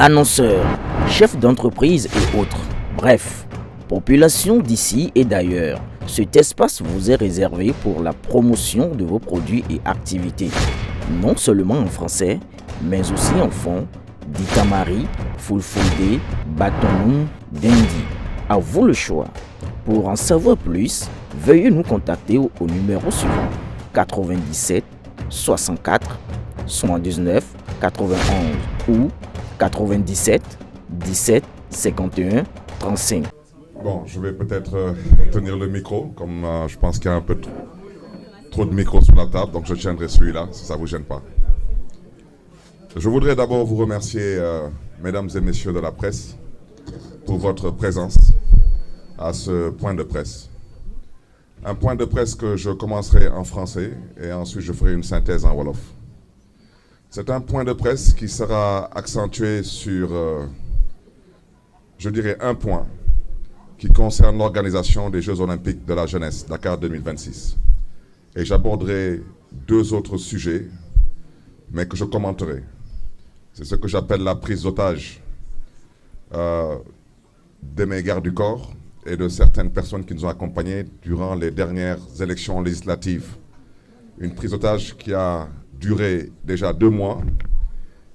annonceurs, chefs d'entreprise et autres. Bref, population d'ici et d'ailleurs, cet espace vous est réservé pour la promotion de vos produits et activités. Non seulement en français, mais aussi en fond, d'Itamari, Fulfulde, Batonou, Dendi. À vous le choix. Pour en savoir plus, veuillez nous contacter au numéro suivant 97 64 79 91 ou 97 17 51 35. Bon, je vais peut-être tenir le micro, comme je pense qu'il y a un peu trop de micros sur la table, donc je tiendrai celui-là, si ça ne vous gêne pas. Je voudrais d'abord vous remercier, mesdames et messieurs de la presse, pour votre présence à ce point de presse. Un point de presse que je commencerai en français et ensuite je ferai une synthèse en wolof. C'est un point de presse qui sera accentué sur, je dirais, un point qui concerne l'organisation des Jeux Olympiques de la jeunesse Dakar 2026. Et j'aborderai deux autres sujets, mais que je commenterai. C'est ce que j'appelle la prise d'otage de mes gardes du corps et de certaines personnes qui nous ont accompagnés durant les dernières élections législatives. Une prise d'otage qui a duré déjà 2 mois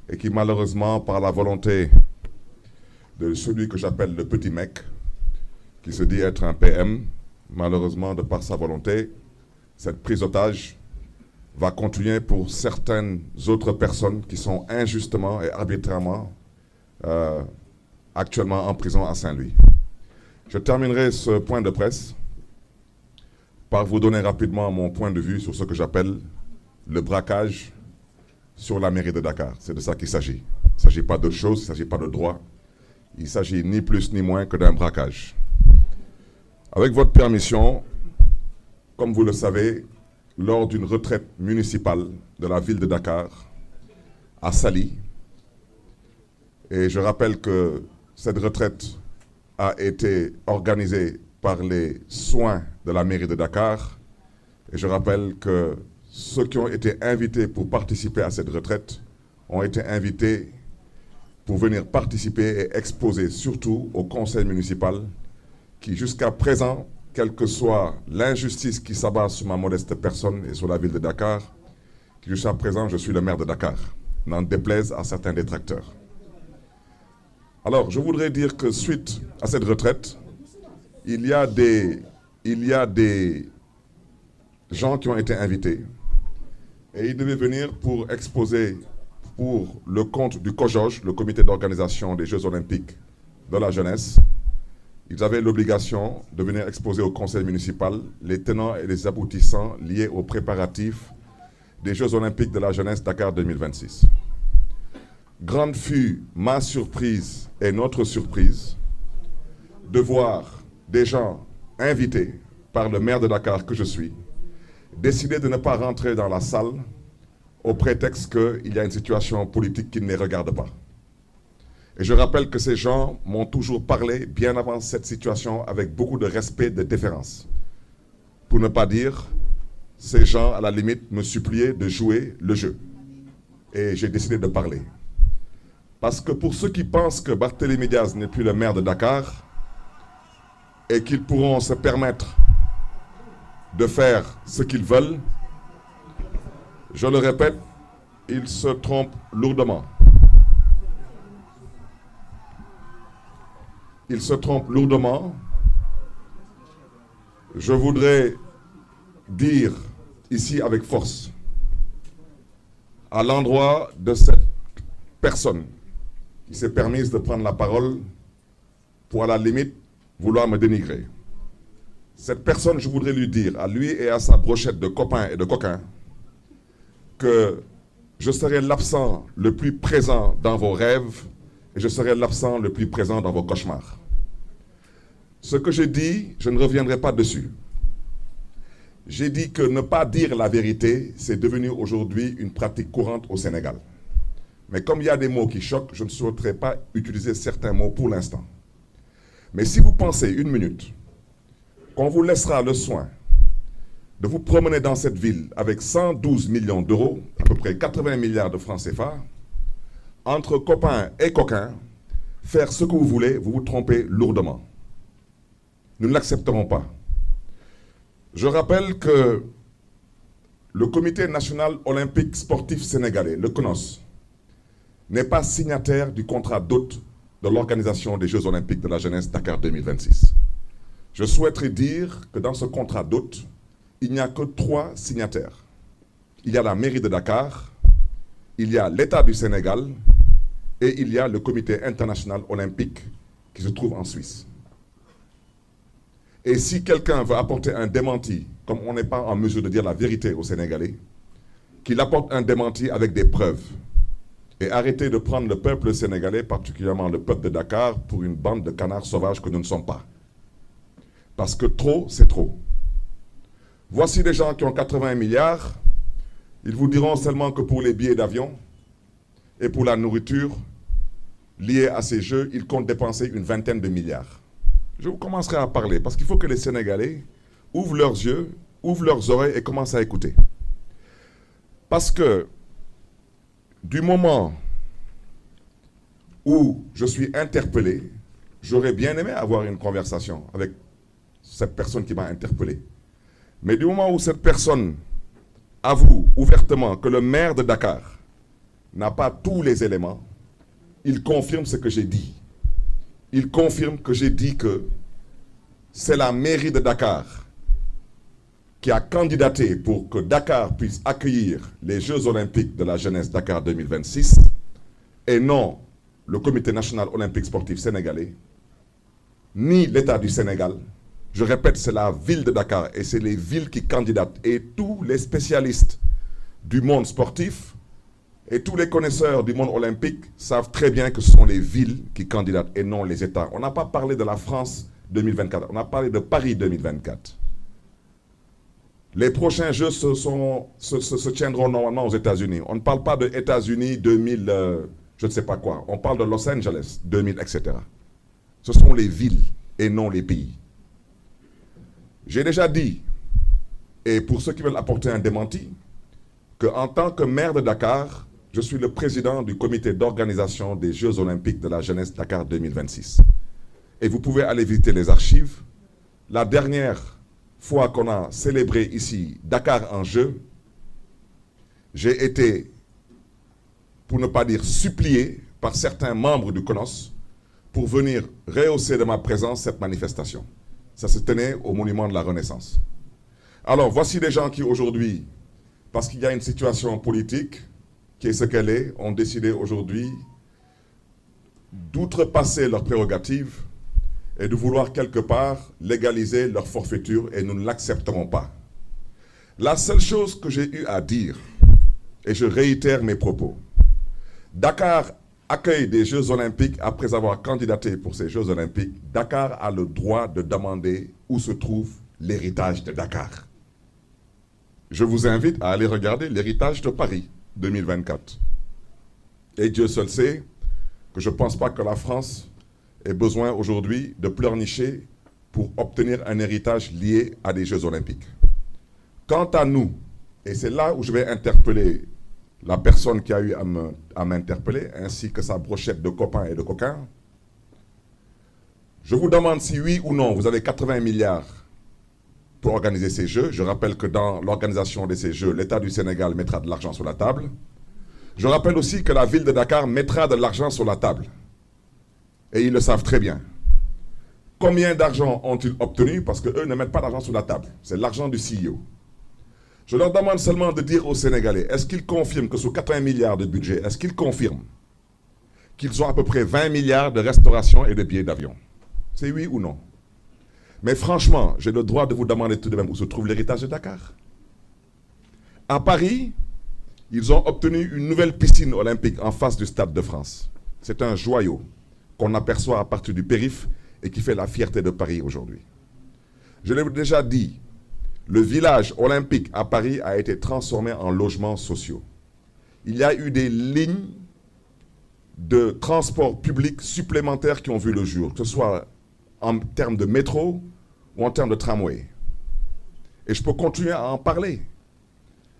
et qui malheureusement, par la volonté de celui que j'appelle le petit mec, qui se dit être un PM, malheureusement, de par sa volonté, cette prise d'otage va continuer pour certaines autres personnes qui sont injustement et arbitrairement actuellement en prison à Saint-Louis. Je terminerai ce point de presse par vous donner rapidement mon point de vue sur ce que j'appelle le braquage sur la mairie de Dakar. C'est de ça qu'il s'agit. Il ne s'agit pas de choses, il ne s'agit pas de droit. Il s'agit ni plus ni moins que d'un braquage. Avec votre permission, comme vous le savez, lors d'une retraite municipale de la ville de Dakar, à Saly, et je rappelle que cette retraite a été organisée par les soins de la mairie de Dakar, et je rappelle que ceux qui ont été invités pour participer à cette retraite ont été invités pour venir participer et exposer surtout au conseil municipal qui jusqu'à présent, quelle que soit l'injustice qui s'abat sur ma modeste personne et sur la ville de Dakar, qui jusqu'à présent je suis le maire de Dakar, n'en déplaise à certains détracteurs. Alors je voudrais dire que suite à cette retraite, il y a des gens qui ont été invités et ils devaient venir pour exposer pour le compte du COJOJ, le comité d'organisation des Jeux Olympiques de la jeunesse. Ils avaient l'obligation de venir exposer au conseil municipal les tenants et les aboutissants liés aux préparatifs des Jeux Olympiques de la jeunesse Dakar 2026. Grande fut ma surprise et notre surprise de voir des gens invités par le maire de Dakar que je suis décider de ne pas rentrer dans la salle au prétexte qu'il y a une situation politique qui ne les regarde pas. Et je rappelle que ces gens m'ont toujours parlé, bien avant cette situation, avec beaucoup de respect, de déférence. Pour ne pas dire, ces gens, à la limite, me suppliaient de jouer le jeu. Et j'ai décidé de parler. Parce que pour ceux qui pensent que Barthélémy Diaz n'est plus le maire de Dakar et qu'ils pourront se permettre de faire ce qu'ils veulent, je le répète, ils se trompent lourdement. Ils se trompent lourdement. Je voudrais dire ici avec force, à l'endroit de cette personne qui s'est permise de prendre la parole pour à la limite vouloir me dénigrer. Cette personne, je voudrais lui dire, à lui et à sa brochette de copains et de coquins, que je serai l'absent le plus présent dans vos rêves et je serai l'absent le plus présent dans vos cauchemars. Ce que j'ai dit, je ne reviendrai pas dessus. J'ai dit que ne pas dire la vérité, c'est devenu aujourd'hui une pratique courante au Sénégal. Mais comme il y a des mots qui choquent, je ne souhaiterais pas utiliser certains mots pour l'instant. Mais si vous pensez une minute qu'on vous laissera le soin de vous promener dans cette ville avec 112 millions d'euros, à peu près 80 milliards de francs CFA, entre copains et coquins, faire ce que vous voulez, vous vous trompez lourdement. Nous ne l'accepterons pas. Je rappelle que le Comité national olympique sportif sénégalais, le CNOS, n'est pas signataire du contrat d'hôte de l'organisation des Jeux olympiques de la jeunesse Dakar 2026. Je souhaiterais dire que dans ce contrat d'hôte, il n'y a que 3 signataires. Il y a la mairie de Dakar, il y a l'État du Sénégal et il y a le Comité international olympique qui se trouve en Suisse. Et si quelqu'un veut apporter un démenti, comme on n'est pas en mesure de dire la vérité aux Sénégalais, qu'il apporte un démenti avec des preuves. Et arrêtez de prendre le peuple sénégalais, particulièrement le peuple de Dakar, pour une bande de canards sauvages que nous ne sommes pas. Parce que trop, c'est trop. Voici des gens qui ont 80 milliards. Ils vous diront seulement que pour les billets d'avion et pour la nourriture liée à ces jeux, ils comptent dépenser une vingtaine de milliards. Je vous commencerai à parler parce qu'il faut que les Sénégalais ouvrent leurs yeux, ouvrent leurs oreilles et commencent à écouter. Parce que du moment où je suis interpellé, j'aurais bien aimé avoir une conversation avec cette personne qui m'a interpellé. Mais du moment où cette personne avoue ouvertement que le maire de Dakar n'a pas tous les éléments, il confirme ce que j'ai dit. Il confirme que j'ai dit que c'est la mairie de Dakar qui a candidaté pour que Dakar puisse accueillir les Jeux olympiques de la jeunesse Dakar 2026 et non le Comité national olympique sportif sénégalais, ni l'État du Sénégal. Je répète, c'est la ville de Dakar et c'est les villes qui candidatent. Et tous les spécialistes du monde sportif et tous les connaisseurs du monde olympique savent très bien que ce sont les villes qui candidatent et non les États. On n'a pas parlé de la France 2024, on a parlé de Paris 2024. Les prochains Jeux se tiendront normalement aux États-Unis. On ne parle pas de États-Unis 2000, je ne sais pas quoi. On parle de Los Angeles 2000, etc. Ce sont les villes et non les pays. J'ai déjà dit, et pour ceux qui veulent apporter un démenti, qu'en tant que maire de Dakar, je suis le président du comité d'organisation des Jeux olympiques de la jeunesse Dakar 2026. Et vous pouvez aller visiter les archives. La dernière fois qu'on a célébré ici Dakar en jeu, j'ai été, pour ne pas dire supplié, par certains membres du CNOS pour venir rehausser de ma présence cette manifestation. Ça se tenait au monument de la Renaissance. Alors, voici des gens qui aujourd'hui, parce qu'il y a une situation politique qui est ce qu'elle est, ont décidé aujourd'hui d'outrepasser leurs prérogatives et de vouloir quelque part légaliser leur forfaiture et nous ne l'accepterons pas. La seule chose que j'ai eu à dire, et je réitère mes propos, Dakar accueille des Jeux olympiques après avoir candidaté pour ces Jeux olympiques. Dakar a le droit de demander où se trouve l'héritage de Dakar. Je vous invite à aller regarder l'héritage de Paris 2024. Et Dieu seul sait que je ne pense pas que la France ait besoin aujourd'hui de pleurnicher pour obtenir un héritage lié à des Jeux olympiques. Quant à nous, et c'est là où je vais interpeller la personne qui a eu à m'interpeller, ainsi que sa brochette de copains et de coquins, je vous demande si oui ou non vous avez 80 milliards pour organiser ces Jeux. Je rappelle que dans l'organisation de ces Jeux, l'État du Sénégal mettra de l'argent sur la table. Je rappelle aussi que la ville de Dakar mettra de l'argent sur la table. Et ils le savent très bien. Combien d'argent ont-ils obtenu? Parce qu'eux ne mettent pas d'argent sur la table. C'est l'argent du CEO. Je leur demande seulement de dire aux Sénégalais, est-ce qu'ils confirment que sur 80 milliards de budget, est-ce qu'ils confirment qu'ils ont à peu près 20 milliards de restauration et de billets d'avion? C'est oui ou non? Mais franchement, j'ai le droit de vous demander tout de même où se trouve l'héritage de Dakar. À Paris, ils ont obtenu une nouvelle piscine olympique en face du Stade de France. C'est un joyau qu'on aperçoit à partir du périph' et qui fait la fierté de Paris aujourd'hui. Je l'ai déjà dit, le village olympique à Paris a été transformé en logements sociaux. Il y a eu des lignes de transport public supplémentaires qui ont vu le jour, que ce soit en termes de métro ou en termes de tramway. Et je peux continuer à en parler.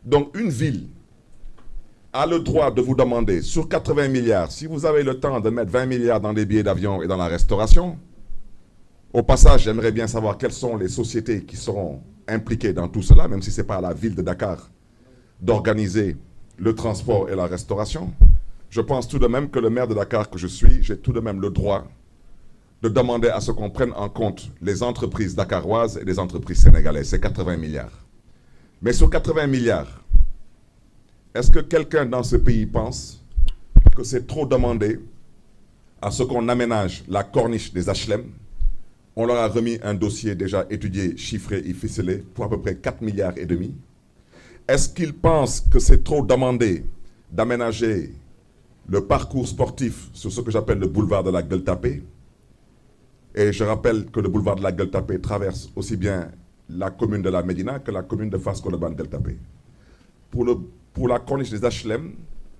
Donc une ville a le droit de vous demander, sur 80 milliards, si vous avez le temps de mettre 20 milliards dans les billets d'avion et dans la restauration. Au passage, j'aimerais bien savoir quelles sont les sociétés qui seront impliquées dans tout cela, même si ce n'est pas à la ville de Dakar d'organiser le transport et la restauration. Je pense tout de même que le maire de Dakar que je suis, j'ai tout de même le droit de demander à ce qu'on prenne en compte les entreprises dakaroises et les entreprises sénégalaises. C'est 80 milliards. Mais sur 80 milliards, est-ce que quelqu'un dans ce pays pense que c'est trop demandé à ce qu'on aménage la corniche des HLM? On leur a remis un dossier déjà étudié, chiffré et ficelé pour à peu près 4 milliards et demi. Est-ce qu'ils pensent que c'est trop demandé d'aménager le parcours sportif sur ce que j'appelle le boulevard de la Gueule-Tapée? Et je rappelle que le boulevard de la Gueule-Tapée traverse aussi bien la commune de la Médina que la commune de Fass-Colobane-Gueule-Tapée. Pour la corniche des HLM,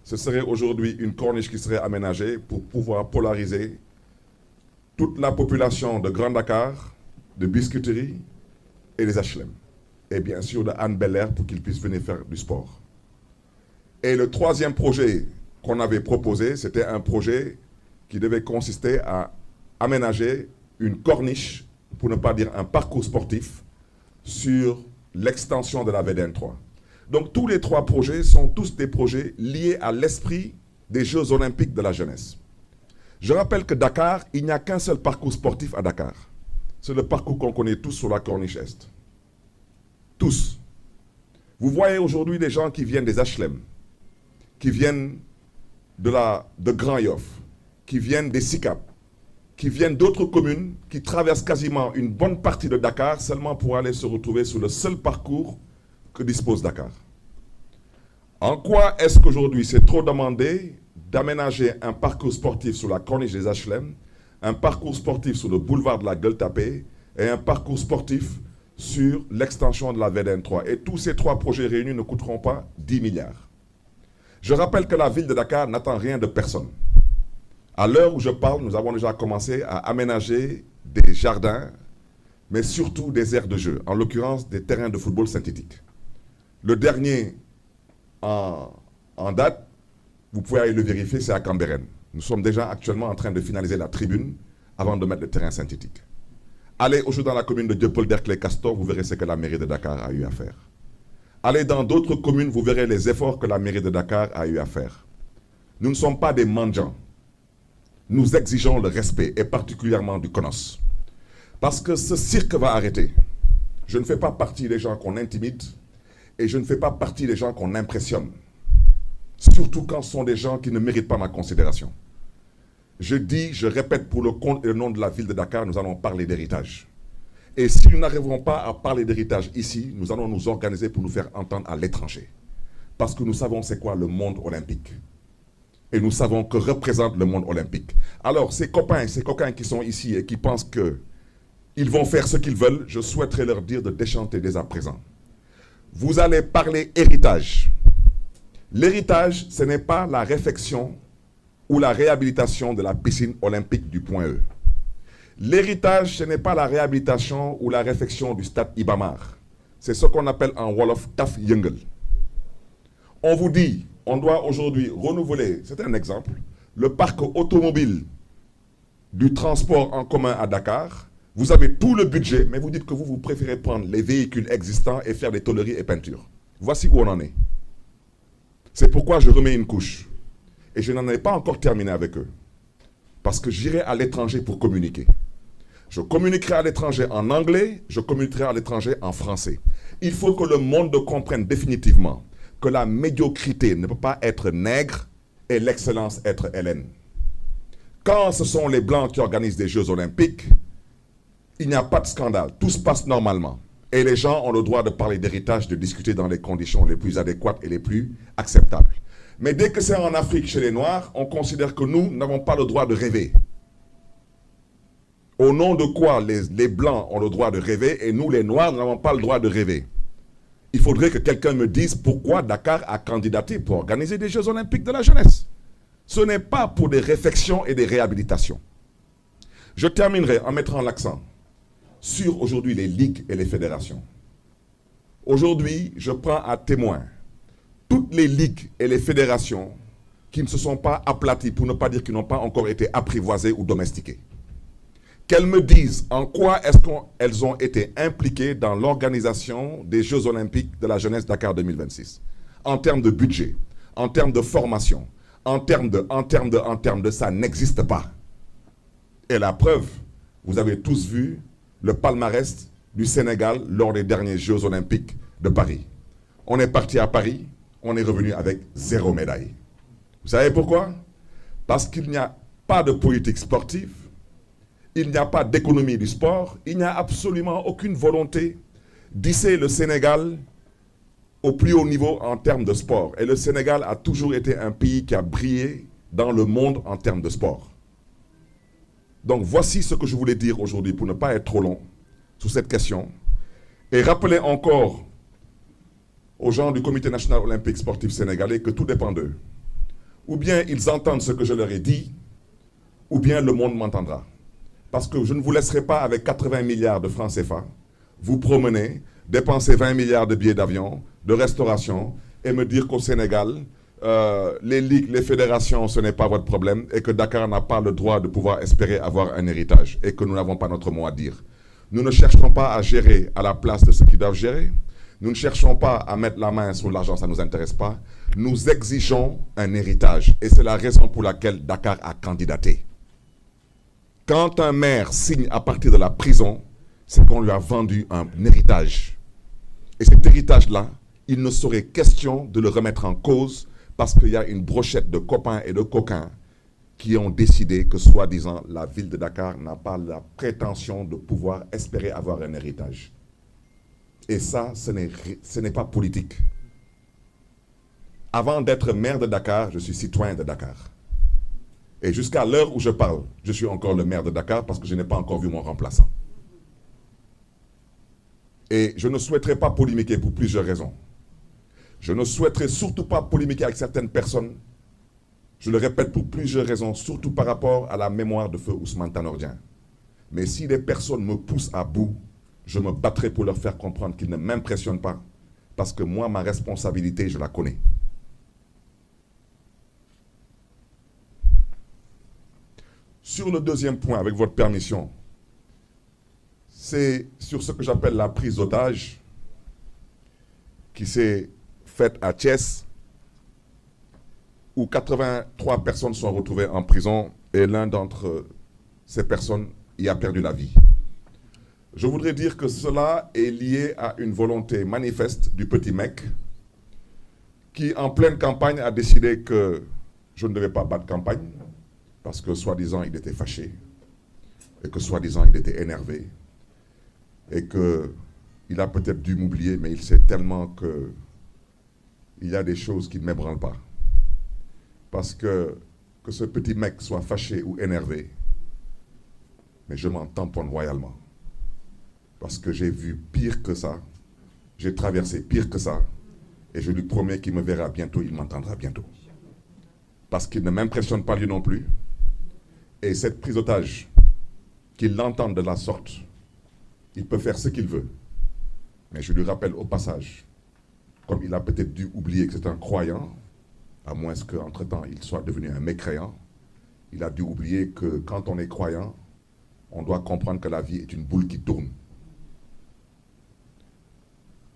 ce serait aujourd'hui une corniche qui serait aménagée pour pouvoir polariser toute la population de Grand Dakar, de Biscuiterie et des HLM. Et bien sûr de Anne Belair pour qu'ils puissent venir faire du sport. Et le troisième projet qu'on avait proposé, c'était un projet qui devait consister à aménager une corniche, pour ne pas dire un parcours sportif, sur l'extension de la VDN 3. Donc tous les trois projets sont tous des projets liés à l'esprit des Jeux Olympiques de la jeunesse. Je rappelle que Dakar, il n'y a qu'un seul parcours sportif à Dakar. C'est le parcours qu'on connaît tous sur la corniche Est. Tous. Vous voyez aujourd'hui des gens qui viennent des HLM, qui viennent de Grand Yoff, qui viennent des SICAP, qui viennent d'autres communes, qui traversent quasiment une bonne partie de Dakar seulement pour aller se retrouver sur le seul parcours que dispose Dakar. En quoi est-ce qu'aujourd'hui c'est trop demandé d'aménager un parcours sportif sur la corniche des HLM, un parcours sportif sur le boulevard de la Gueule-Tapée et un parcours sportif sur l'extension de la VDN 3. Et tous ces trois projets réunis ne coûteront pas 10 milliards. Je rappelle que la ville de Dakar n'attend rien de personne. À l'heure où je parle, nous avons déjà commencé à aménager des jardins, mais surtout des aires de jeu, en l'occurrence des terrains de football synthétique. Le dernier en date, vous pouvez aller le vérifier, c'est à Cambérène. Nous sommes déjà actuellement en train de finaliser la tribune avant de mettre le terrain synthétique. Allez aujourd'hui dans la commune de Dieuppeul-Derklé-Castor, vous verrez ce que la mairie de Dakar a eu à faire. Allez dans d'autres communes, vous verrez les efforts que la mairie de Dakar a eu à faire. Nous ne sommes pas des mendiants. Nous exigeons le respect, et particulièrement du CONOS. Parce que ce cirque va arrêter. Je ne fais pas partie des gens qu'on intimide, et je ne fais pas partie des gens qu'on impressionne. Surtout quand ce sont des gens qui ne méritent pas ma considération. Je dis, je répète, pour le compte et le nom de la ville de Dakar, nous allons parler d'héritage. Et si nous n'arriverons pas à parler d'héritage ici, nous allons nous organiser pour nous faire entendre à l'étranger. Parce que nous savons c'est quoi le monde olympique. Et nous savons que représente le monde olympique. Alors, ces copains et ces coquins qui sont ici et qui pensent qu'ils vont faire ce qu'ils veulent, je souhaiterais leur dire de déchanter dès à présent. Vous allez parler héritage. L'héritage, ce n'est pas la réfection ou la réhabilitation de la piscine olympique du Point E. L'héritage, ce n'est pas la réhabilitation ou la réfection du stade Iba Mar. C'est ce qu'on appelle en Wolof Taf Yengel. On vous dit, on doit aujourd'hui renouveler, c'est un exemple, le parc automobile du transport en commun à Dakar. Vous avez tout le budget, mais vous dites que vous préférez prendre les véhicules existants et faire des tôleries et peintures. Voici où on en est. C'est pourquoi je remets une couche. Et je n'en ai pas encore terminé avec eux. Parce que j'irai à l'étranger pour communiquer. Je communiquerai à l'étranger en anglais, je communiquerai à l'étranger en français. Il faut que le monde comprenne définitivement que la médiocrité ne peut pas être nègre et l'excellence être hellène. Quand ce sont les Blancs qui organisent des Jeux Olympiques, il n'y a pas de scandale, tout se passe normalement. Et les gens ont le droit de parler d'héritage, de discuter dans les conditions les plus adéquates et les plus acceptables. Mais dès que c'est en Afrique chez les Noirs, on considère que nous n'avons pas le droit de rêver. Au nom de quoi les Blancs ont le droit de rêver et nous les Noirs n'avons pas le droit de rêver? Il faudrait que quelqu'un me dise pourquoi Dakar a candidaté pour organiser des Jeux Olympiques de la jeunesse. Ce n'est pas pour des réfections et des réhabilitations. Je terminerai en mettant l'accent sur aujourd'hui les ligues et les fédérations. Aujourd'hui, je prends à témoin toutes les ligues et les fédérations qui ne se sont pas aplaties, pour ne pas dire qui n'ont pas encore été apprivoisées ou domestiquées. Qu'elles me disent en quoi est-ce qu'elles ont été impliquées dans l'organisation des Jeux Olympiques de la jeunesse Dakar 2026. En termes de budget, en termes de formation, en termes de, ça n'existe pas. Et la preuve, vous avez tous vu le palmarès du Sénégal lors des derniers Jeux Olympiques de Paris. On est parti à Paris, on est revenu avec 0 médaille. Vous savez pourquoi? Parce qu'il n'y a pas de politique sportive, il n'y a pas d'économie du sport, il n'y a absolument aucune volonté d'hisser le Sénégal au plus haut niveau en termes de sport. Et le Sénégal a toujours été un pays qui a brillé dans le monde en termes de sport. Donc voici ce que je voulais dire aujourd'hui pour ne pas être trop long sur cette question. Et rappeler encore aux gens du Comité national olympique sportif sénégalais que tout dépend d'eux. Ou bien ils entendent ce que je leur ai dit, ou bien le monde m'entendra. Parce que je ne vous laisserai pas avec 80 milliards de francs CFA, vous promener, dépenser 20 milliards de billets d'avion, de restauration, et me dire qu'au Sénégal, les ligues, les fédérations, ce n'est pas votre problème, et que Dakar n'a pas le droit de pouvoir espérer avoir un héritage, et que nous n'avons pas notre mot à dire. Nous ne cherchons pas à gérer à la place de ceux qui doivent gérer. Nous ne cherchons pas à mettre la main sur l'argent, ça ne nous intéresse pas. Nous exigeons un héritage, et c'est la raison pour laquelle Dakar a candidaté. Quand un maire signe à partir de la prison, c'est qu'on lui a vendu un héritage. Et cet héritage-là, il ne serait question de le remettre en cause parce qu'il y a une brochette de copains et de coquins qui ont décidé que, soi-disant, la ville de Dakar n'a pas la prétention de pouvoir espérer avoir un héritage. Et ça, ce n'est pas politique. Avant d'être maire de Dakar, je suis citoyen de Dakar. Et jusqu'à l'heure où je parle, je suis encore le maire de Dakar parce que je n'ai pas encore vu mon remplaçant. Et je ne souhaiterais pas polémiquer pour plusieurs raisons. Je ne souhaiterais surtout pas polémiquer avec certaines personnes. Je le répète pour plusieurs raisons, surtout par rapport à la mémoire de feu Ousmane Tanor Dieng. Mais si des personnes me poussent à bout, je me battrai pour leur faire comprendre qu'ils ne m'impressionnent pas. Parce que moi, ma responsabilité, je la connais. Sur le deuxième point, avec votre permission, c'est sur ce que j'appelle la prise d'otage qui s'est faite à Thiès, où 83 personnes sont retrouvées en prison et l'un d'entre ces personnes y a perdu la vie. Je voudrais dire que cela est lié à une volonté manifeste du petit mec qui, en pleine campagne, a décidé que je ne devais pas battre campagne parce que, soi-disant, il était fâché et que, soi-disant, il était énervé et qu'il a peut-être dû m'oublier, mais il sait tellement qu'il y a des choses qui ne m'ébranlent pas. Parce que ce petit mec soit fâché ou énervé, mais je m'en tamponne royalement. Parce que j'ai vu pire que ça, j'ai traversé pire que ça, et je lui promets qu'il me verra bientôt, il m'entendra bientôt. Parce qu'il ne m'impressionne pas lui non plus, et cette prise d'otage, qu'il l'entende de la sorte, il peut faire ce qu'il veut. Mais je lui rappelle au passage, comme il a peut-être dû oublier que c'est un croyant, à moins qu'entre-temps il soit devenu un mécréant, il a dû oublier que quand on est croyant, on doit comprendre que la vie est une boule qui tourne.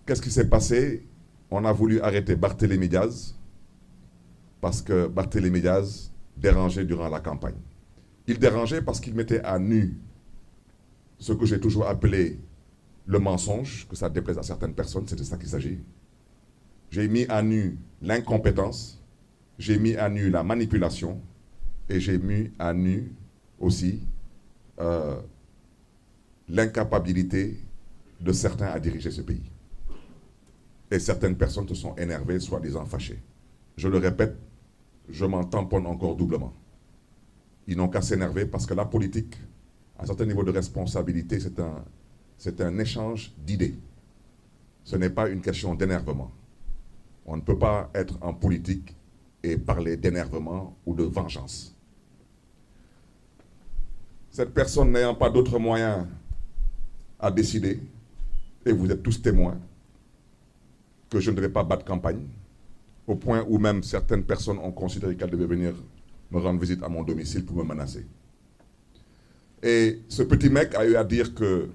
Qu'est-ce qui s'est passé? On a voulu arrêter Barthélémy Diaz parce que Barthélémy Diaz dérangeait durant la campagne. Il dérangeait parce qu'il mettait à nu ce que j'ai toujours appelé le mensonge, que ça déplaise à certaines personnes, c'est de ça qu'il s'agit. J'ai mis à nu l'incompétence, j'ai mis à nu la manipulation et j'ai mis à nu aussi l'incapacité de certains à diriger ce pays. Et certaines personnes se sont énervées, soi-disant fâchées. Je le répète, je m'en tamponne encore doublement. Ils n'ont qu'à s'énerver parce que la politique, à un certain niveau de responsabilité, c'est un échange d'idées. Ce n'est pas une question d'énervement. On ne peut pas être en politique et parler d'énervement ou de vengeance. Cette personne n'ayant pas d'autre moyen à décider, et vous êtes tous témoins, que je ne devais pas battre campagne, au point où même certaines personnes ont considéré qu'elles devaient venir me rendre visite à mon domicile pour me menacer. Et ce petit mec a eu à dire que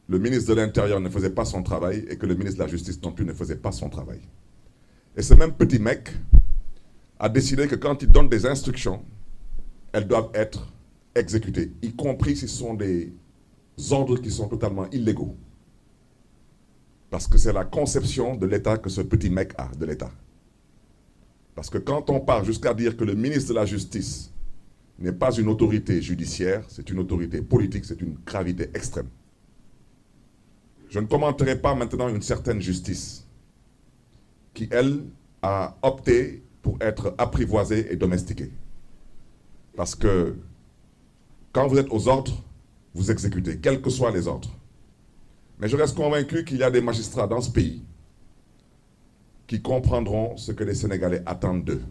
le ministre de l'Intérieur ne faisait pas son travail et que le ministre de la Justice non plus ne faisait pas son travail. Et ce même petit mec a décidé que quand il donne des instructions, elles doivent être exécutées, y compris si ce sont des ordres qui sont totalement illégaux. Parce que c'est la conception de l'État que ce petit mec a, de l'État. Parce que quand on part jusqu'à dire que le ministre de la Justice n'est pas une autorité judiciaire, c'est une autorité politique, c'est une gravité extrême. Je ne commenterai pas maintenant une certaine justice qui, elle, a opté pour être apprivoisée et domestiquée. Parce que quand vous êtes aux ordres, vous exécutez, quels que soient les ordres. Mais je reste convaincu qu'il y a des magistrats dans ce pays qui comprendront ce que les Sénégalais attendent d'eux.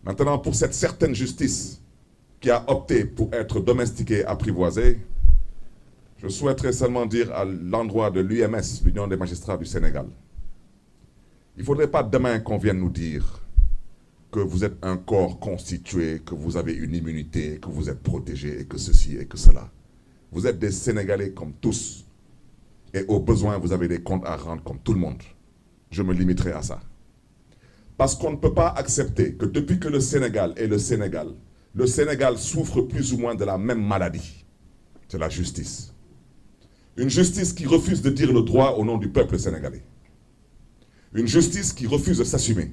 Maintenant, pour cette certaine justice qui a opté pour être domestiquée, apprivoisée, je souhaiterais seulement dire à l'endroit de l'UMS, l'Union des magistrats du Sénégal, il ne faudrait pas demain qu'on vienne nous dire que vous êtes un corps constitué, que vous avez une immunité, que vous êtes protégé et que ceci et que cela. Vous êtes des Sénégalais comme tous et au besoin, vous avez des comptes à rendre comme tout le monde. Je me limiterai à ça. Parce qu'on ne peut pas accepter que depuis que le Sénégal est le Sénégal souffre plus ou moins de la même maladie. C'est la justice. Une justice qui refuse de dire le droit au nom du peuple sénégalais. Une justice qui refuse de s'assumer.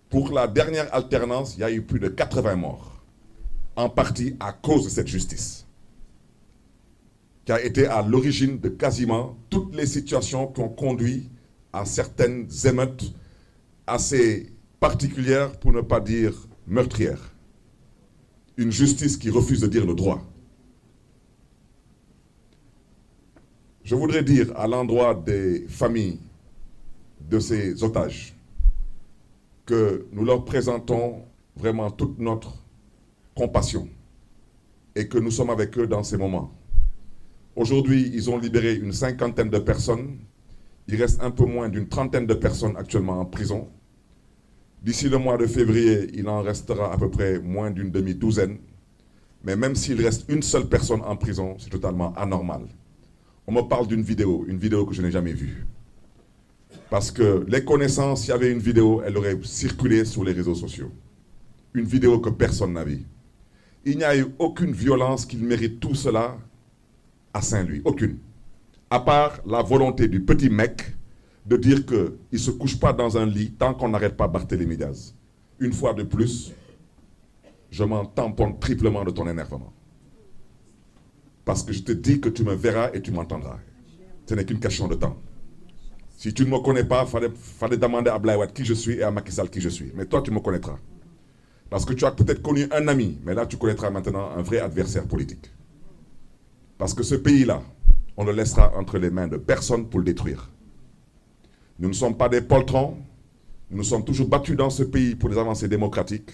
Pour la dernière alternance, il y a eu plus de 80 morts. En partie à cause de cette justice. Qui a été à l'origine de quasiment toutes les situations qui ont conduit à certaines émeutes assez particulières, pour ne pas dire meurtrières. Une justice qui refuse de dire le droit. Je voudrais dire à l'endroit des familles de ces otages que nous leur présentons vraiment toute notre compassion et que nous sommes avec eux dans ces moments. Aujourd'hui, ils ont libéré une 50aine de personnes. Il reste un peu moins d'une 30aine de personnes actuellement en prison. D'ici le mois de février, il en restera à peu près moins d'une demi-douzaine. Mais même s'il reste une seule personne en prison, c'est totalement anormal. On me parle d'une vidéo que je n'ai jamais vue. Parce que les connaissances, s'il y avait une vidéo, elle aurait circulé sur les réseaux sociaux. Une vidéo que personne n'a vue. Il n'y a eu aucune violence qui mérite tout cela à Saint-Louis, aucune. À part la volonté du petit mec de dire qu'il ne se couche pas dans un lit tant qu'on n'arrête pas Barthélémy Diaz. Une fois de plus, je m'en tamponne triplement de ton énervement. Parce que je te dis que tu me verras et tu m'entendras. Ce n'est qu'une question de temps. Si tu ne me connais pas, il fallait demander à Abdoulaye Wade qui je suis et à Macky Sall qui je suis. Mais toi, tu me connaîtras. Parce que tu as peut-être connu un ami, mais là, tu connaîtras maintenant un vrai adversaire politique. Parce que ce pays-là, on le laissera entre les mains de personne pour le détruire. Nous ne sommes pas des poltrons. Nous nous sommes toujours battus dans ce pays pour les avancées démocratiques.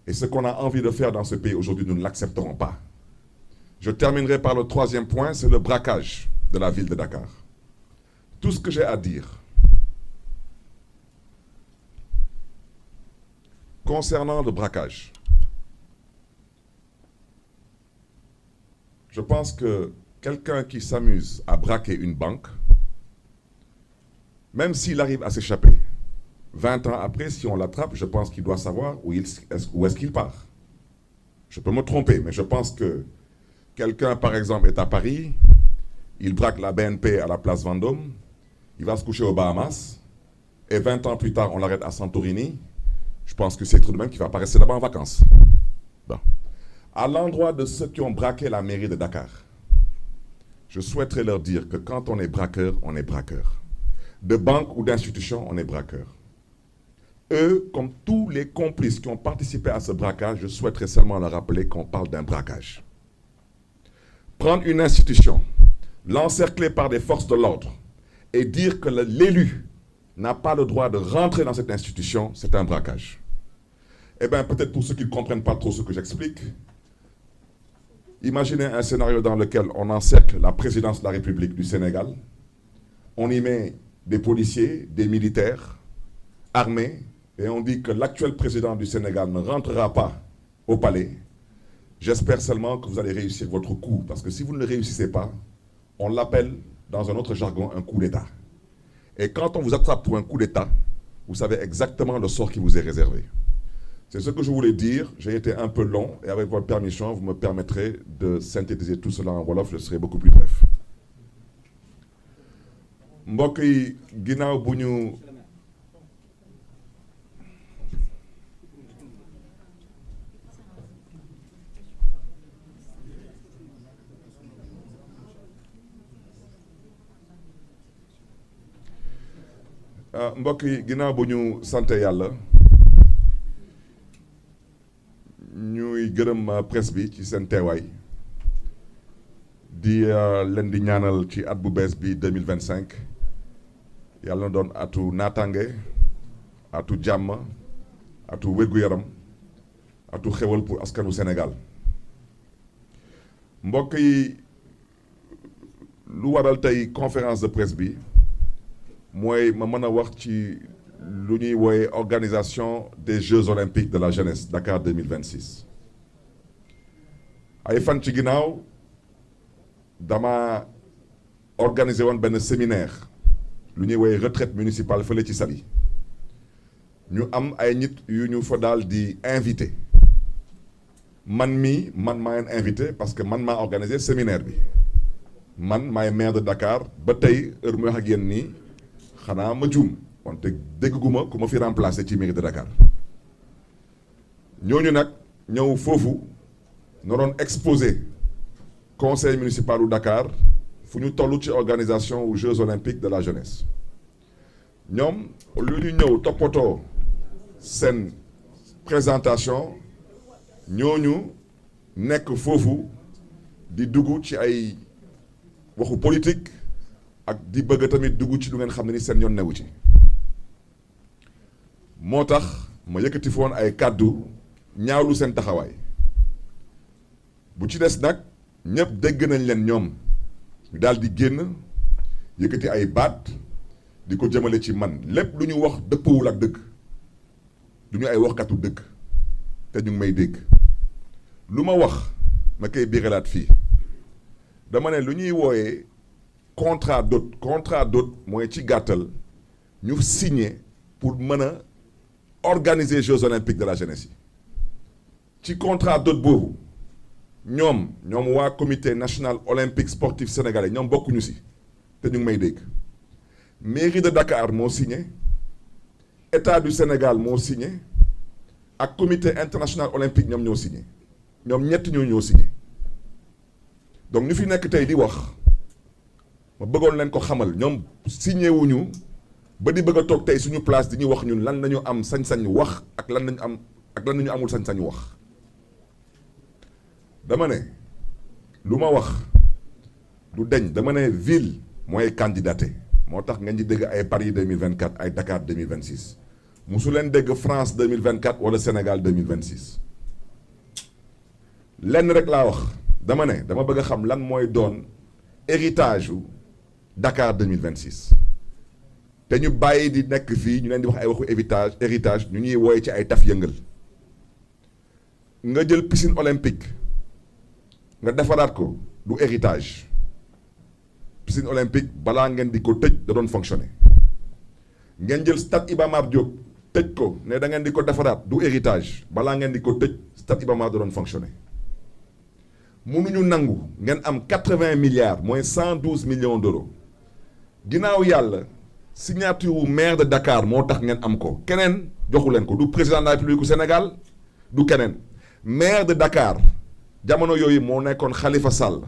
Et ce qu'on a envie de faire dans ce pays aujourd'hui, nous ne l'accepterons pas. Je terminerai par le troisième point, c'est le braquage de la ville de Dakar. Tout ce que j'ai à dire concernant le braquage, je pense que quelqu'un qui s'amuse à braquer une banque, même s'il arrive à s'échapper, 20 ans après, si on l'attrape, je pense qu'il doit savoir où est-ce qu'il part. Je peux me tromper, mais je pense que quelqu'un, par exemple, est à Paris, il braque la BNP à la place Vendôme, il va se coucher aux Bahamas, et 20 ans plus tard, on l'arrête à Santorini. Je pense que c'est tout de même qu'il va pas rester là-bas en vacances. Bon. À l'endroit de ceux qui ont braqué la mairie de Dakar, je souhaiterais leur dire que quand on est braqueur, on est braqueur. De banque ou d'institution, on est braqueur. Eux, comme tous les complices qui ont participé à ce braquage, je souhaiterais seulement leur rappeler qu'on parle d'un braquage. Prendre une institution, l'encercler par des forces de l'ordre et dire que l'élu n'a pas le droit de rentrer dans cette institution, c'est un braquage. Eh bien, peut-être pour ceux qui ne comprennent pas trop ce que j'explique, imaginez un scénario dans lequel on encercle la présidence de la République du Sénégal, on y met des policiers, des militaires, armés, et on dit que l'actuel président du Sénégal ne rentrera pas au palais. J'espère seulement que vous allez réussir votre coup, parce que si vous ne le réussissez pas, on l'appelle dans un autre jargon un coup d'État. Et quand on vous attrape pour un coup d'État, vous savez exactement le sort qui vous est réservé. C'est ce que je voulais dire. J'ai été un peu long, et avec votre permission, vous me permettrez de synthétiser tout cela en wolof. Je serai beaucoup plus bref. mbokk yi ginnaaw bu ñu sante yàlla ñuy gërëm presse bi ci seen teewaay di leen di ñaanal ci at bu bees bi 2025 yàlla na doon atu naataange atu jàmm atu wér-gu-yaram atu xewal pour askanu Sénégal mbokk yi lu waral tey conférence de presse bi mooy ma mën a wax ci lu ñuy wooye organisation des Jeux olympiques de la jeunesse Dakar 2026 ay fan ci ginnaaw dama organisé woon benn séminaire lu ñuy wooye retraite municipale fële ci Saly ñu am ay nit yu ñu fa daal di invité man maa leen invité parce que man maa organisé séminaire bi man maay maire de Dakar ba tey heure mu wax ak yéen nii xanaa ma juum wante dégguma ku ma fi remplacé ci mairie de Dakar ñooñu nag ñëw foofu na doon exposé conseil municipal u Dakar fu ñu toll ci organisation aux Jeux olympiques de la jeunesse ñoom lu ñu ñëw toppatoo seen présentation ñooñu nekk foofu di dugg ci ay waxu politique ak di bëgg tamit dugg ci lu ngeen xam ne ni seen yoon newu ci moo tax ma yëkkati foon ay kàddu ñaawlu seen taxawaay bu ci des nag ñëpp dégg nañ leen ñoom ñu daal di génn yëkkati ay baat di ko jëmale ci man lépp lu ñu wax dëppawul ak dëgg du ñu ay waxkatu dëgg te ñu ngi may dégg lu ma wax ma koy biiralaat fii dama ne lu ñuy wooyee contrat d'hôte mooy ci gàttal ñu signé pour mën a organiser Jeux olympiques de la jeunesse yi ci contrat d'hôte boobu ñoom waa comité national olympique sportif sénégalais ñoom bokkuñu si te ñu ngi may dégg mairie de Dakar moo signé état du Sénégal moo signé ak comité international olympique ñoom ñoo signé ñoom ñett ñoo signé donc ñu fi nekk tey di wax ma bëggoon leen ko xamal ñoom signé wuñu ba di bëgg a toog tey suñu place di ñu wax ñun lan nañu am sañ-sañ wax ak lan nañu amul sañ-sañ wax dama ne lu ma wax du deñ dama ne ville mooy candidaté moo tax ngeen di dégg ay Paris 2024 ay Dakar 2026 musu leen dégg France 2024 wala Sénégal 2026 lenn rek laa wax dama ne dama bëgg a xam lan mooy doon héritage u Dakar 2026 te ñu bàyyi di nekk fii ñu leen di wax ay waxu héritage ñu ñuy wooye ci ay taf yëngal nga jël piscine olympique nga defaraat ko du héritage piscine olympique balaa ngeen di ko tëj da doon fonctionner ngeen jël stade Iba Mar Diop tëj ko ne da ngeen di ko defaraat du héritage balaa ngeen di ko tëj stade Iba Mar da doon fonctionner mënuñu nangu ngeen am 80 milliards mooy 112 millions d'euros ginnaaw yàlla signature wu maire de Dakar moo tax ngeen am ko keneen joxu leen ko du président de la République du Sénégal du keneen maire de Dakar jamono yooyu moo nekkoon Khalifa Sall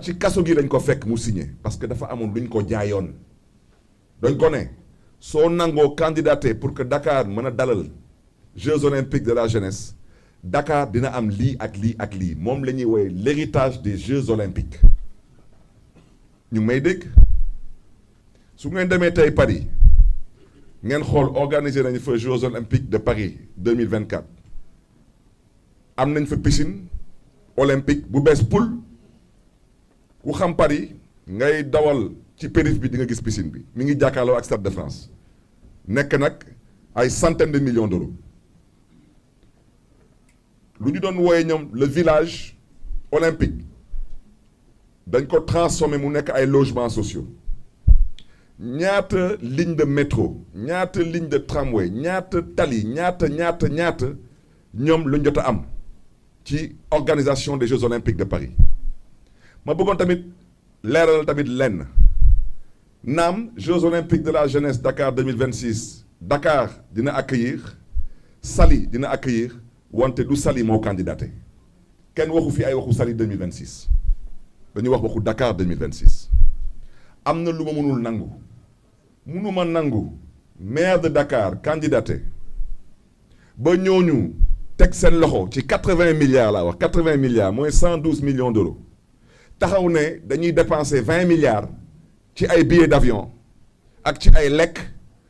ci kaso gi lañ ko fekk mu signé parce que dafa amoon luñ ko jaayoon dañ ko ne soo nangoo candidaté pour que Dakar mën a dalal Jeux olympiques de la jeunesse Dakar dina am lii ak lii ak lii moom la ñuy woowee l'héritage des Jeux olympiques ñu may dégg su ngeen demee tey Paris ngeen xool organiser nañu fa Jeux olympiques de Paris 2024 am nañ fa piscine olympique bu bees poul ku xam Paris ngay dawal ci périph bi di nga gis piscine bi mi ngi jàkkaarloo ak Stade de France nekk nag ay centaines de millions d'euros lu ñu doon wooye ñoom le village olympique dañ ko transformé mu nekk ay logements sociaux ñaata ligne de métro ñaata ligne de tramway ñaata tali ñaata ñoom lu ñu jot a am ci organisation des Jeux olympiques de Paris ma bëggoon tamit leeral tamit lenn naam Jeux olympiques de la jeunesse Dakar 2026 Dakar dina accueillir Saly dina accueillir wante du Saly moo candidaté kenn waxu fi ay waxu Saly 2026 dañuy wax waxu Dakar 2026 am na lu ma mënul nangu mënuma nangu maire de Dakar candidaté ba ñooñu teg seen loxo ci 80 milliards laa wax 80 milliards mooy 112 millions d'euros taxaw ne dañuy dépenser 20 milliards ci ay billets d'avion ak ci ay lekk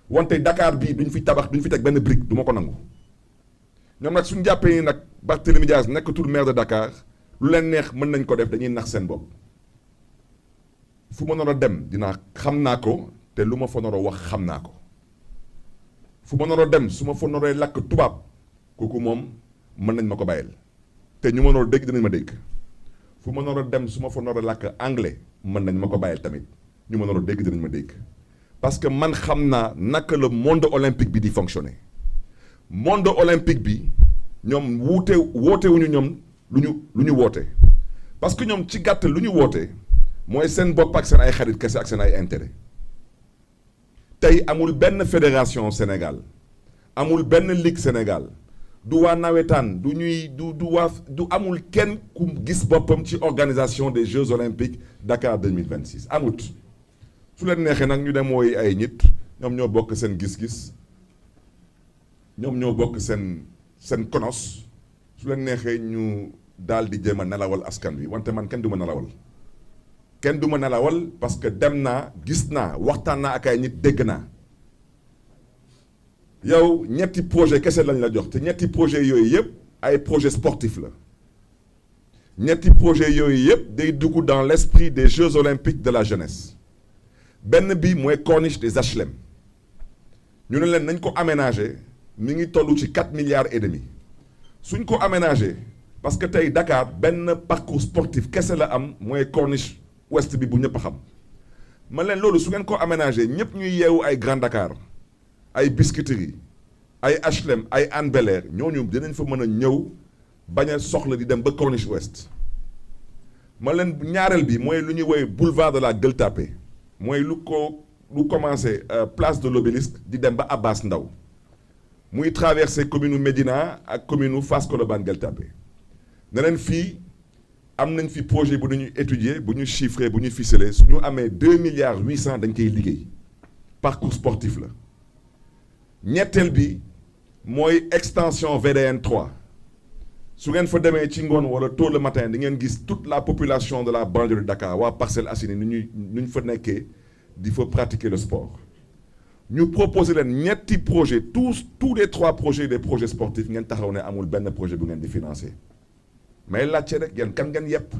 wante Dakar bii duñ fi tabax duñ fi teg benn brique du ma ko nangu ñoom nag suñu jàppee ni nag Barthélémy Dias nekkatul maire de Dakar lu leen neex mën nañ ko def dañuy nax seen bopp fu ma nar a dem dinaa xam naa ko te lu ma fa nar a wax xam naa ko fu ma nar a dem su ma fa naree làkk tubaab kooku moom mën nañ ma ko bàyyil te ñu ma nar a dégg dinañ ma dégg fu ma nar a dem su ma fa nar a làkk anglais mën nañ ma ko bàyyil tamit ñu ma nar a dégg dinañ ma dégg parce que man xam naa naka le monde olympique bi di fonctionner monde olympique bi ñoom wootewuñu ñoom lu ñu woote parce que ñoom ci gàttal lu ñu woote mooy seen bopp ak seen ay xarit kese ak seen ay intérêt tey amul benn fédération Sénégal amul benn ligue Sénégal du waa nawetaan du amul kenn ku gis boppam ci organisation des Jeux olympiques Dakar 2026 amut su leen neexee nag ñu dem wooyi ay nit ñoom ñoo bokk seen gis-gis ñoom ñoo bokk seen konos su leen neexee ñu daal di jéem a nelawal askan wi wante man kenn du ma nelawal kenn du ma nelawal parce que dem naa gis naa waxtaan naa ak ay nit dégg naa yow ñetti projet kese lañ la jox te ñetti projet yooyu yëpp ay projet sportif la ñetti projet yooyu yëpp day dugg dans l'esprit des Jeux olympiques de la jeunesse benn bi mooy corniche des HLM ñu ne leen nañ ko aménager mi ngi toll ci 4 milliards et demi suñ ko aménager parce que tey Dakar benn parcours sportif kese la am mooy corniche ouest bi bu ñëpp xam man leen loolu su ngeen ko aménager ñëpp ñuy yeewu ay Grand Dakar ay Biscuiterie ay HLM ay Hann Bel-Air ñooñu dinañ fa mën a ñëw bañ a soxla di dem ba corniche ouest man leen ñaareel bi mooy lu ñuy woowee boulevard de la Gueule Tapée mooy lu commencé place de l'Obélisque di dem ba Abbas Ndao muy traversé commune Médina ak commune Fass Colobane Gueule Tapée ne leen fii am nañ fi projet bu ñu étudier bu ñu chiffrer bu ñu ficeler su ñu amee 2 milliards 800 dañ koy liggéey parcours sportif la ñetteel bi mooy extension VDN 3 su ngeen fa demee ci ngoon wala tôt le matin di ngeen gis toute la population de la banlieue de Dakar waa Parcelles Assainies nu ñu fa nekkee di fa pratiquer le sport ñu proposer leen ñetti projet tous les 3 projets des projets sportifs ngeen taxaw ne amul benn projet bu ngeen di financer mais laajte rek yéen kan ngeen yëpp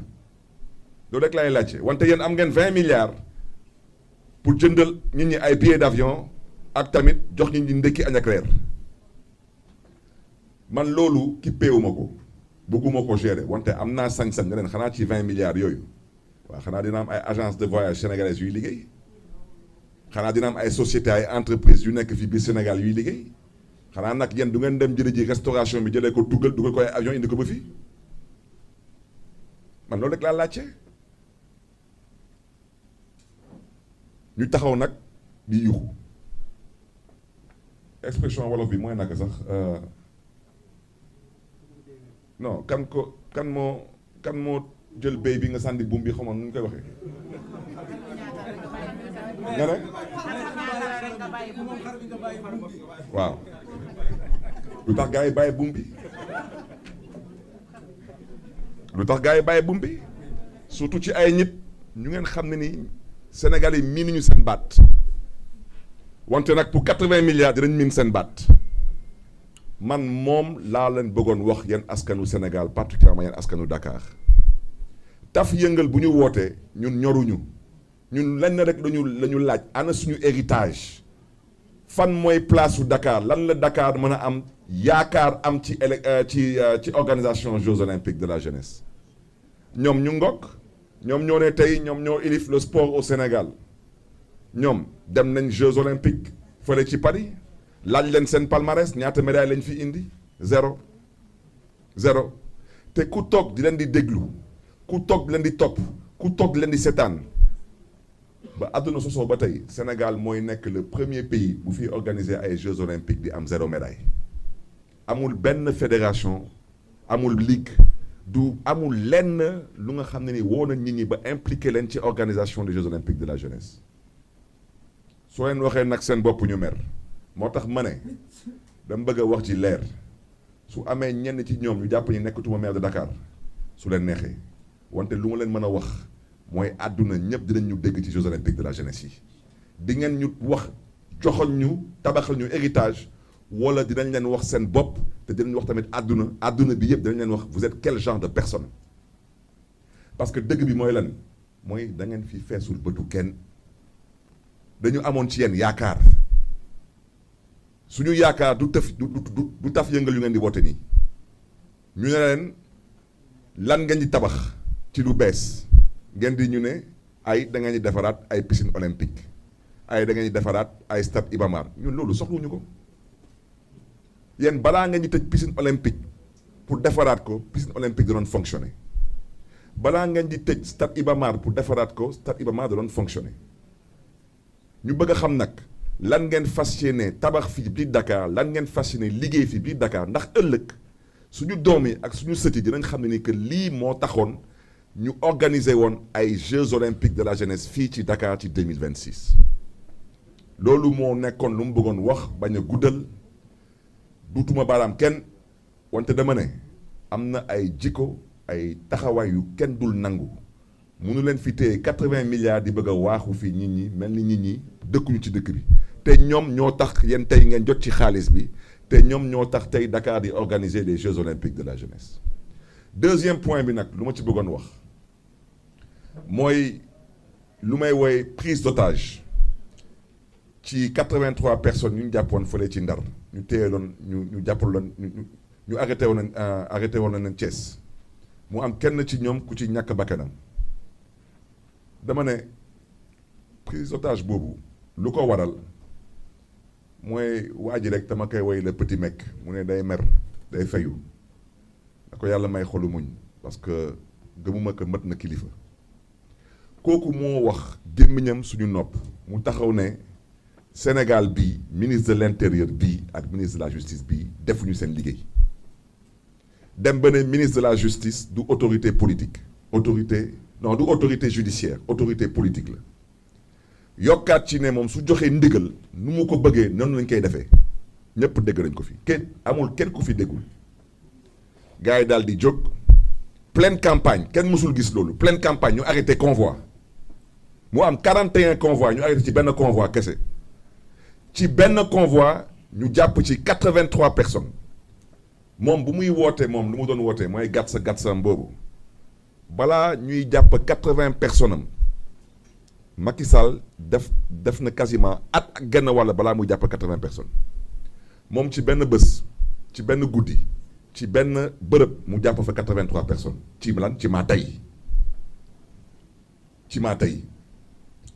loolu rek laay laajte wante yéen am ngeen 20 milliards pour jëndal nit ñi ay billets d'avion ak tamit jox nit ñi ndekki añ ak reer man loolu kippeewuma ko bëgguma ko gérer wante am naa sañ-sañ ne leen xanaa ci 20 milliards yooyu waaw xanaa dina am ay agence de voyage sénégalaises yuy liggéey xanaa dina am ay sociétés ay entreprises yu nekk fii biir Sénégal yuy liggéey xanaa nag yéen du ngeen dem jële ji restauration bi jëlee ko dugal ko ay avion indi ko ba fii man loolu rek laa laajte ñu taxaw nag di yuxu expression wolof bi mooy naka sax non kan moo jël béy bi nga sànni buum bi xamoon nu ñu koy waxee nga ne waaw lu tax gars yi bàyyi buum bi surtout ci ay nit ñu ngeen xam ne ni Sénégalais yi miinuñu seen baat wante nag pour 80 milliards dinañ miin seen baat man moom laa leen bëggoon wax yéen askanu Sénégal particulièrement yéen askanu Dakar taf yëngal bu ñu wootee ñun ñoruñu ñun lenn rek lañu laaj ana suñu héritage fan mooy place su Dakar lan la Dakar mën a am yaakaar am ci organisation Jeux olympiques de la jeunesse ñoom ñu ngokk ñoom ñoo ne tey ñoom ñoo ilif le sport au Sénégal ñoom dem nañ Jeux olympiques fële ci Paris laaj leen seen palmarès ñaata médaille lañ fi indi zéro te ku toog di leen di déglu ku toog di leen di topp ku toog di leen di seetaan ba àdduna sosoo ba tey Sénégal mooy nekk le premier pays bu fi organiser ay Jeux olympiques di am zéro médaille amul benn fédération amul ligue amul lenn lu nga xam ne ni woo na nit ñi ba impliqué leen ci organisation des Jeux olympiques de la jeunesse soo leen waxee nag seen bopp ñu mer moo tax ma ne dama bëgg a wax ci leer su amee ñenn ci ñoom ñu jàpp ñu nekkatuma maire de Dakar su leen neexee wante lu ma leen mën a wax mooy àdduna ñëpp dinañ ñu dégg ci Jeux olympiques de la jeunesse yi di ngeen ñu wax joxoñ ñu tabaxal ñu héritage wala dinañ leen wax seen bopp te dinañ wax tamit àdduna bi yëpp dinañ leen wax vous êtes quel genre de personne parce que dëgg bi mooy lan mooy da ngeen fi feesul bëtu kenn dañu amoon ci yéen yaakaar suñu yaakaar du taf yëngal yu ngeen di woote nii ñu ne leen lan ngeen di tabax ci lu bees ngeen di ñu ne ay da ngeen di defaraat ay piscine olympique ay da ngeen di defaraat ay stade Iba Mar ñun loolu soxluñu ko yéen balaa ngeen di tëj piscine olympique pour defaraat ko piscine olympique da doon fonctionner balaa ngeen di tëj stade Iba Mar pour defaraat ko stade Iba Mar da doon fonctionner ñu bëgg a xam nag lan ngeen fas yéene tabax fii biir Dakar lan ngeen fas yéene liggéey fii biir Dakar ndax ëllëg suñu doom yi ak suñu sët yi dinañ xam ne ni que lii moo taxoon ñu organiser woon ay Jeux olympiques de la jeunesse fii ci Dakar ci 2026 loolu moo nekkoon lu mu bëggoon wax bañ a guddal duutuma baaraam kenn wante dama ne am na ay jikko ay taxawaay yu kenn dul nangu munu leen fi téye 80 milliards di bëgg a waaxu fii nit ñi mel ni nit ñi dëkkuñu ci dëkk bi te ñoom ñoo tax yéen tey ngeen jot ci xaalis bi te ñoom ñoo tax tey Dakar di organiser les Jeux olympiques de la jeunesse. deuxième point bi nag lu ma ci bëggoon wax mooy lu may woy prise d'otage ci 83 personnes ñu jàppoon fële ci Ndar ñu téyeloon ñu jàppaloon ñu arrêté woon na leen Thiès mu am kenn ci ñoom ku ci ñàkk bakkanam dama ne prise d'otage boobu lu ko waral mooy waa ji rek dama koy woy le petit mec mu ne day mer day fayu da ko yàlla may xolu muñ parce que gëmuma ko mët na kilifa kooku moo wax gémmiñam suñu nopp mu taxaw ne Sénégal bii ministre de l'intérieur bii ak ministre de la justice bii defuñu seen liggéey dem ba ne ministre de la justice du autorité politique du autorité judiciaire autorité politique la yokkaat ci ne moom su joxee ndigal nu mu ko bëggee noonu lañ koy defee ñëpp dégg nañ ko fi amul kenn ku fi déggul gars yi daal di jóg pleine campagne kenn mësul gis loolu pleine campagne ñu arrêté convoi mu am 41 convois ñu arrêté ci benn convoi kese ci benn convoi ñu jàpp ci 83 personnes moom bu muy wootee moom lu mu doon wootee mooy gàtt-gàttsam boobu balaa ñuy jàpp 80 personnes am Macky Sall def na quasiment at ak genn wàll balaa muy jàpp 80 personnes moom ci benn bés ci benn guddi ci benn bërëb mu jàpp fa 83 personnes ci lan ci maa tey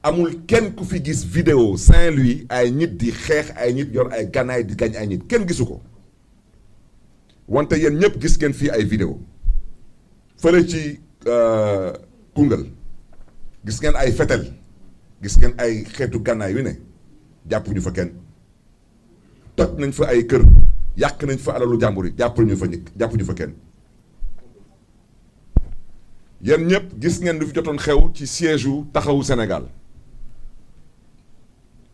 amul kenn ku fi gis vidéo Saint-Louis ay nit di xeex ay nit yor ay gànnaay di gañ ay nit kenn gisu ko wante yéen ñëpp gis ngeen fii ay vidéo fële ci Koungheul gis ngeen ay fetel gis ngeen ay xeetu gànnaay yu ne jàppuñu fa kenn toj nañ fa ay kër yàq nañ fa alalu jàmbur yi jàppuñu fa kenn yéen ñëpp gis ngeen lu fi jotoon xew ci siège u taxawu Sénégal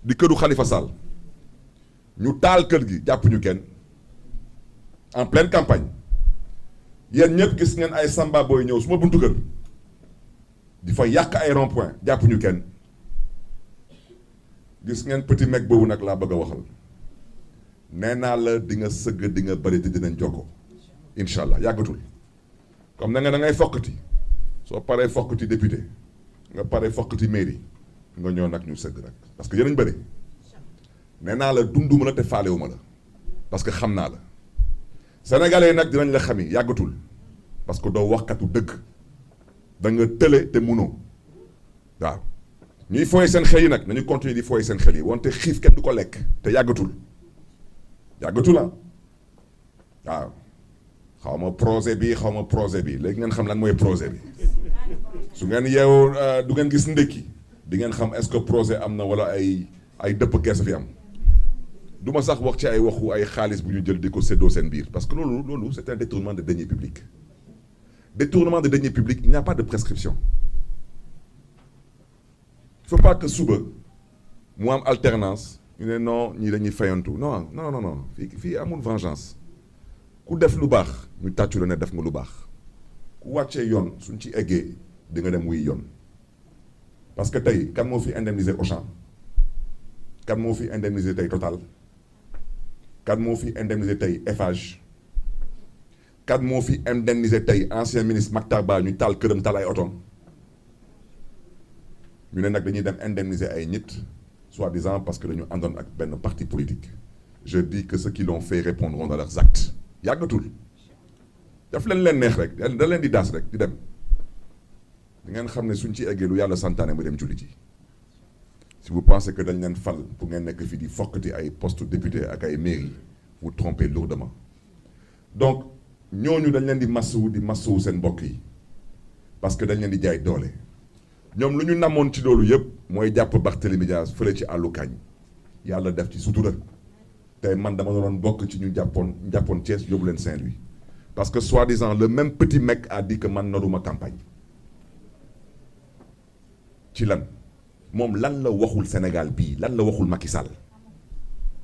di këru Khalifa Sall ñu taal kër gi jàppuñu kenn en pleine campagne yéen ñëpp gis ngeen ay samba booy ñëw suma buntu kër di fa yàq ay rond-point jàppuñu kenn gis ngeen petit mec boobu nag laa bëgg a waxal nee naa la di nga sëgg di nga bëri te dinañ jokko incha allah yàggatul comme na nga da ngay fokkati soo paree fokkati député nga paree fokkati mairie nga ñëw nag ñu sëgg rek parce que yéen a ñu bëri nee naa la dunduma la te faalewuma la parce que xam naa la sénégalais nag dinañ la xami yàggatul parce que doo waxkatu dëgg da nga tële te munoo waaw ñuy fooy seen xel yi nag nañu continuer di fooy seen xel yi wante xiif kenn du ko lekk te yàggatul ah waaw xaw ma projet bi léegi ngeen xam lan mooy projet bi su ngeen yeewoo du ngeen gis ndékki di ngeen xam est-ce que projet am na wala ay dëpp kees fi am du ma sax wax ci ay waxu ay xaalis bu ñu jël di ko séddoo seen biir parce que loolu c'est un détournement de deniers publics. Détournement de deniers publics, il n'y a pas de prescription. Il ne faut pas que suba mu am alternance ñu ne non ñii dañuy fayantu non fii amul vengeance ku def lu baax ñu tàccu la ne def nga lu baax ku wàccee yoon suñ ci eggee di nga dem wuy yoon parce que tey kan moo fi indemniser Auchan kan moo fi indemniser tey Total kan moo fi indemniser tey Eiffage kan moo fi indemnisé tey ancien ministre Mactar Ba ñu taal këram taal ay otom ñu ne nag dañuy dem indemniser ay nit soi-disant parce que dañu àndoon ak benn parti politique je dis que ceux qui l'ont fait répondront dans leurs actes yàggatul daf leen neex rek da leen di daas rek di dem di ngeen xam ne suñ ci eggee lu yàlla santaane mu dem julli ji si vous pensez que dañ leen fal pour ngeen nekk fii di fokkati ay poste député ak ay mairie vous trompez lourdement donc ñooñu dañ leen di massuwu seen mbokk yi parce que dañ leen di jaay doole ñoom lu ñu namoon ci loolu yëpp mooy jàpp Barthélémy Dias fële ci àllu kañ yàlla def ci sutura tey man dama doon bokk ci ñu jàppoon Thiès yóbbu leen Saint-Louis parce que soi-disant le même petit mec a dit que man naruma campagne ci lan moom lan la waxul Sénégal bii lan la waxul Macky Sall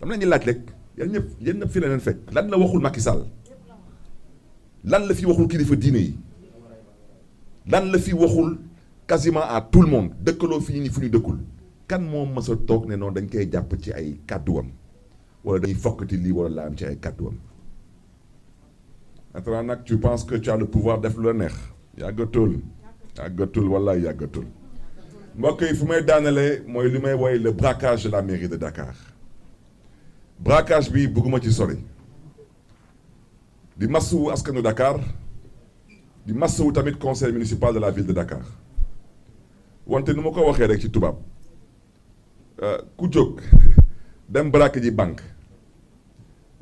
dam la ñuy laaj rek yéen ñëpp fi la leen fekk lan la waxul Macky Sall lan la fi waxul kilifa diine yi lan la fi waxul quasiment à tout le monde dëkkaloo fii nii fu ñu dëkkul kan moom mës a toog ne noonu dañ koy jàpp ci ay kàdduwam wala dañuy fokkati lii wala laa am ci ay kàdduwam maintenant nag tu penses que tu as le pouvoir def lu la neex yàggatul wala yàggatul mbokk yi fu may daanalee mooy li may woy le braquage de la mairie de Dakar braquage bi bëgguma ci sori di massawu askanu Dakar di massawu tamit conseil municipal de la ville de Dakar wante nu ma ko waxee rek ci tubaab ku jóg dem braquer ji banque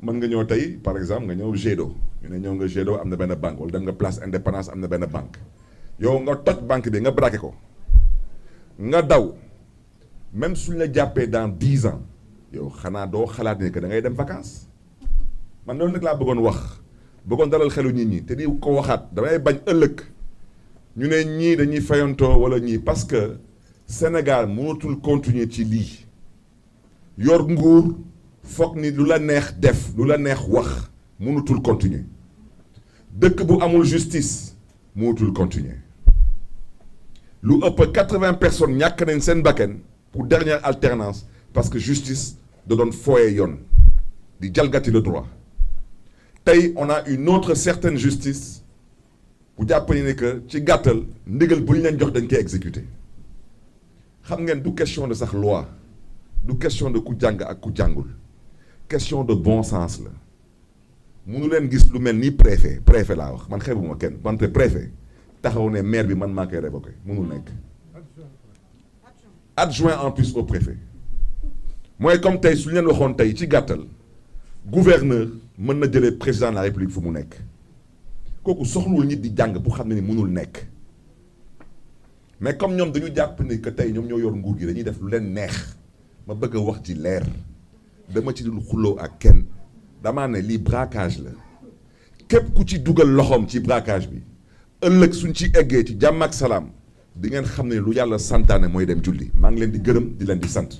mën nga ñëw tey par exemple nga ñëw Gédo ñu ne ñëw nga Gédo am na benn banque wala dem nga place Indépendance am na benn banque yow nga toj banque bi nga braquer ko nga daw même suñ la jàppee dans 10 ans yow xanaa doo xalaat ne que da ngay dem vacances man loolu nag laa bëggoon dalal xelu nit ñi te di ko waxaat damay bañ ëllëg ñu ne ñii dañuy fayantoo wala ñii parce que Sénégal mënatul continuer ci lii yor nguur foog ni lu la neex def lu la neex wax mënatul continuer dëkk bu amul justice mënatul continuer lu ëpp 80 personnes ñàkk nañ seen bakkan pour dernière alternance parce que justice da doon fooye yoon di jalgati le droit tey on a une autre certaine justice bu jàpp ni que ci gàttal ndigal bu ñu leen jox dañ koy exécuter xam ngeen du question de sax loi du question de ku jàng ak ku jàngul question de bon sens la munu leen gis lu mel ni préfet laa wax man xeebuma kenn wante préfet taxaw ne maire bi man maa koy révoquer munul nekk adjoint en plus au préfet mooy comme tey su ñu leen waxoon tey ci gàttal gouverneur mën na jëlee président de la république fu mu nekk kooku soxlul nit di jàng bu xam ne ni mënul nekk mais comme ñoom dañu jàpp ni que tey ñoom ñoo yor nguur gi dañuy def lu leen neex ma bëgg a wax ci leer dama ci dul xuloo ak kenn damaa ne lii braquage la képp ku ci dugal loxoom ci braquage bi ëllëg suñ ci eggee ci jàmm ak salaam di ngeen xam ne lu yàlla santaane mooy dem julli maa ngi leen di gërëm di leen di sant